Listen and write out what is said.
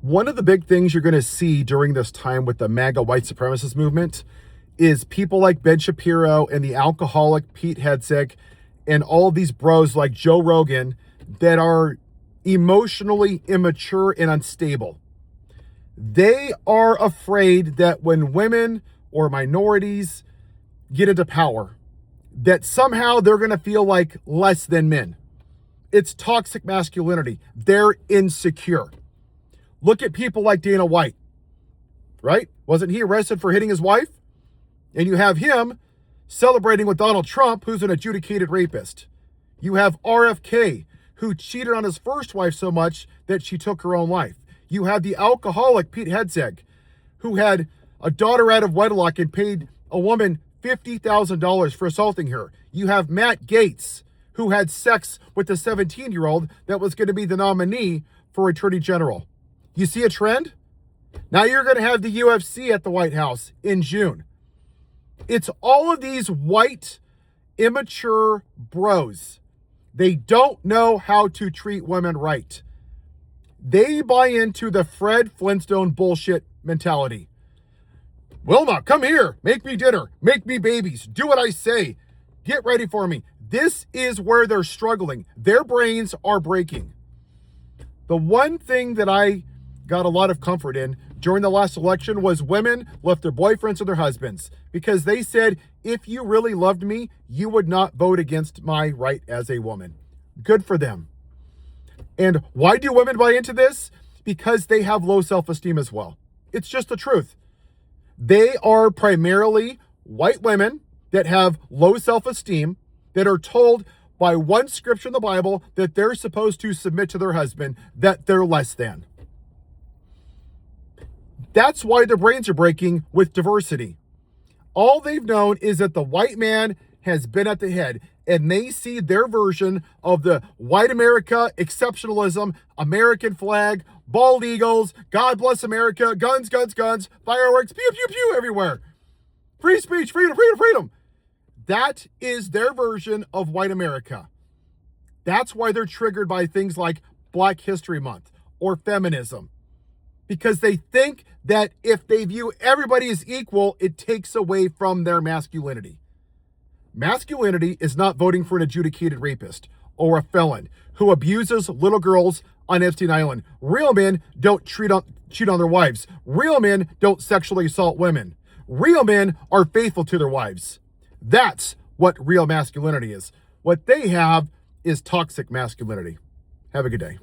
One of the big things you're going to see during this time with the MAGA white supremacist movement is people like Ben Shapiro and the alcoholic Pete Hegseth and all of these bros like Joe Rogan that are emotionally immature and unstable. They are afraid that when women or minorities get into power, that somehow they're going to feel like less than men. It's toxic masculinity. They're insecure. Look at people like Dana White, right? Wasn't he arrested for hitting his wife? And you have him celebrating with Donald Trump, who's an adjudicated rapist. You have RFK, who cheated on his first wife so much that she took her own life. You have the alcoholic Pete Hegseth, who had a daughter out of wedlock and paid a woman $50,000 for assaulting her. You have Matt Gaetz, who had sex with a 17-year-old that was going to be the nominee for Attorney General. You see a trend? Now you're going to have the UFC at the White House in June. It's all of these white, immature bros. They don't know how to treat women right. They buy into the Fred Flintstone bullshit mentality. Wilma, come here. Make me dinner. Make me babies. Do what I say. Get ready for me. This is where they're struggling. Their brains are breaking. The one thing that I got a lot of comfort in during the last election was women left their boyfriends or their husbands because they said, if you really loved me, you would not vote against my right as a woman. Good for them. And why do women buy into this? Because they have low self-esteem as well. It's just the truth. They are primarily white women that have low self-esteem, that are told by one scripture in the Bible that they're supposed to submit to their husband, that they're less than. That's why their brains are breaking with diversity. All they've known is that the white man has been at the head, and they see their version of the white America, exceptionalism, American flag, bald eagles, God bless America, guns, guns, guns, fireworks, pew, pew, pew everywhere. Free speech, freedom, freedom, freedom. That is their version of white America. That's why they're triggered by things like Black History Month or feminism. Because they think that if they view everybody as equal, it takes away from their masculinity. Masculinity is not voting for an adjudicated rapist or a felon who abuses little girls on Epstein Island. Real men don't cheat on their wives. Real men don't sexually assault women. Real men are faithful to their wives. That's what real masculinity is. What they have is toxic masculinity. Have a good day.